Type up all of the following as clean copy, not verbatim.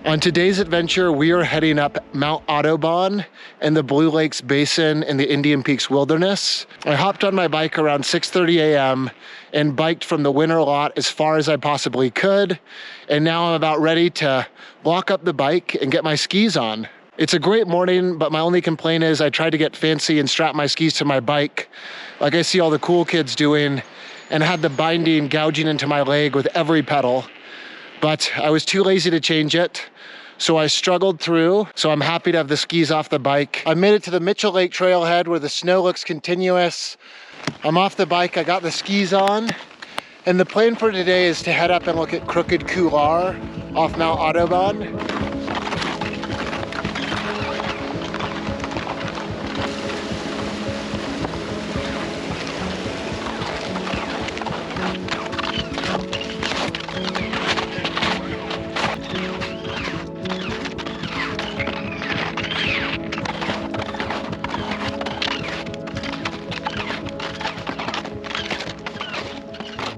On today's adventure, we are heading up Mt Audubon in the Blue Lakes Basin in the Indian Peaks Wilderness. I hopped on my bike around 6:30 a.m. and biked from the winter lot as far as I possibly could. And now I'm about ready to lock up the bike and get my skis on. It's a great morning, but my only complaint is I tried to get fancy and strap my skis to my bike like I see all the cool kids doing, and had the binding gouging into my leg with every pedal. But I was too lazy to change it, so I struggled through. So I'm happy to have the skis off the bike. I made it to the Mitchell Lake Trailhead where the snow looks continuous. I'm off the bike, I got the skis on. And the plan for today is to head up and look at Crooked Couloir off Mt Audubon.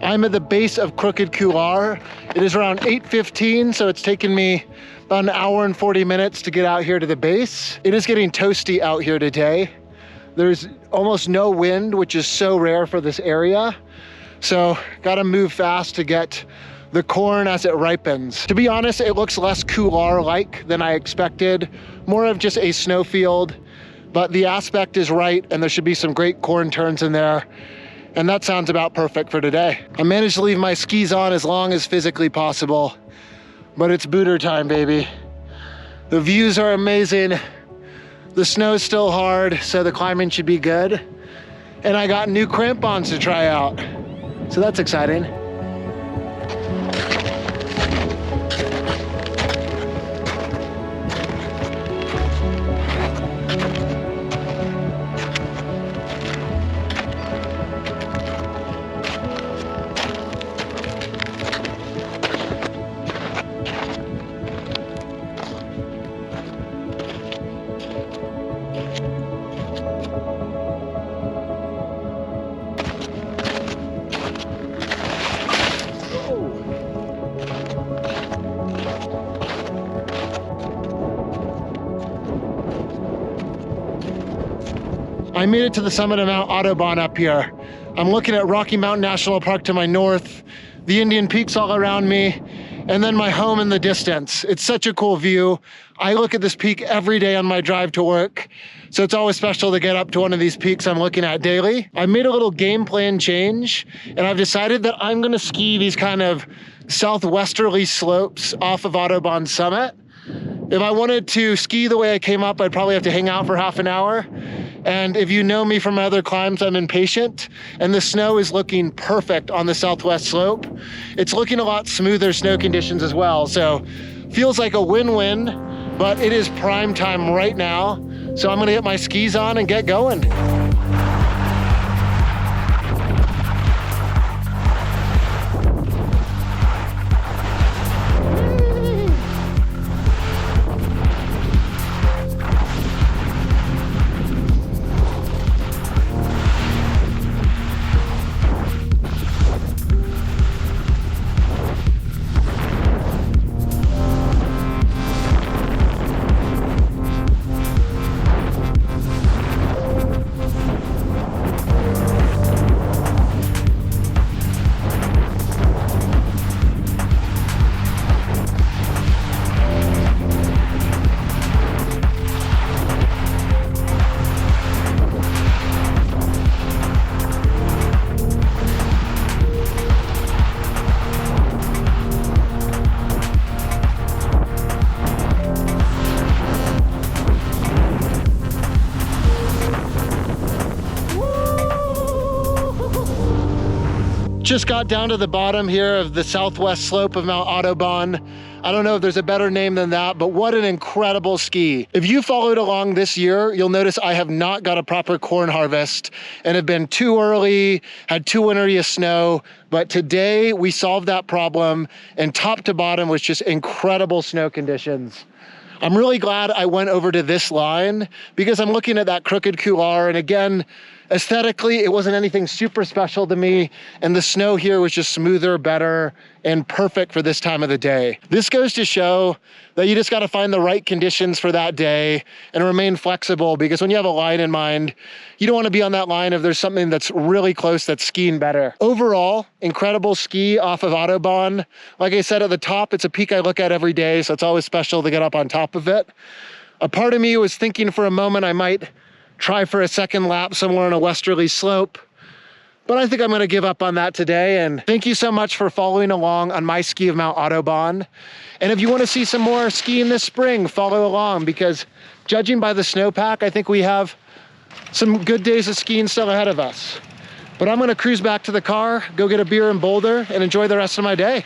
I'm at the base of Crooked Couloir. It is around 8:15, so it's taken me about an hour and 40 minutes to get out here to the base. It is getting toasty out here today. There's almost no wind, which is so rare for this area. So gotta move fast to get the corn as it ripens. To be honest, it looks less couloir-like than I expected. More of just a snowfield, but the aspect is right and there should be some great corn turns in there. And that sounds about perfect for today. I managed to leave my skis on as long as physically possible, but it's booter time, baby. The views are amazing. The snow's still hard, so the climbing should be good. And I got new crampons to try out, so that's exciting. I made it to the summit of Mt Audubon up here. I'm looking at Rocky Mountain National Park to my north, the Indian Peaks all around me, and then my home in the distance. It's such a cool view. I look at this peak every day on my drive to work, so it's always special to get up to one of these peaks I'm looking at daily. I made a little game plan change, and I've decided that I'm gonna ski these kind of southwesterly slopes off of Audubon summit. If I wanted to ski the way I came up, I'd probably have to hang out for half an hour. And if you know me from my other climbs, I'm impatient, and the snow is looking perfect on the southwest slope. It's looking a lot smoother snow conditions as well, so feels like a win-win, but it is prime time right now. So I'm gonna get my skis on and get going. Just got down to the bottom here of the southwest slope of Mt Audubon. I don't know if there's a better name than that, but what an incredible ski. If you followed along this year, you'll notice I have not got a proper corn harvest and have been too early, had too wintery of snow. But today we solved that problem, and top to bottom was just incredible snow conditions. I'm really glad I went over to this line because I'm looking at that Crooked Couloir, and again, Aesthetically, it wasn't anything super special to me, and the snow here was just smoother, better, and perfect for this time of the day. This goes to show that you just gotta find the right conditions for that day and remain flexible, because when you have a line in mind, you don't wanna be on that line if there's something that's really close that's skiing better. Overall, incredible ski off of Audubon. Like I said at the top, it's a peak I look at every day, so it's always special to get up on top of it. A part of me was thinking for a moment I might try for a second lap somewhere on a westerly slope, but I think I'm gonna give up on that today. And thank you so much for following along on my ski of Mt Audubon. And if you wanna see some more skiing this spring, follow along, because judging by the snowpack, I think we have some good days of skiing still ahead of us. But I'm gonna cruise back to the car, go get a beer in Boulder, and enjoy the rest of my day.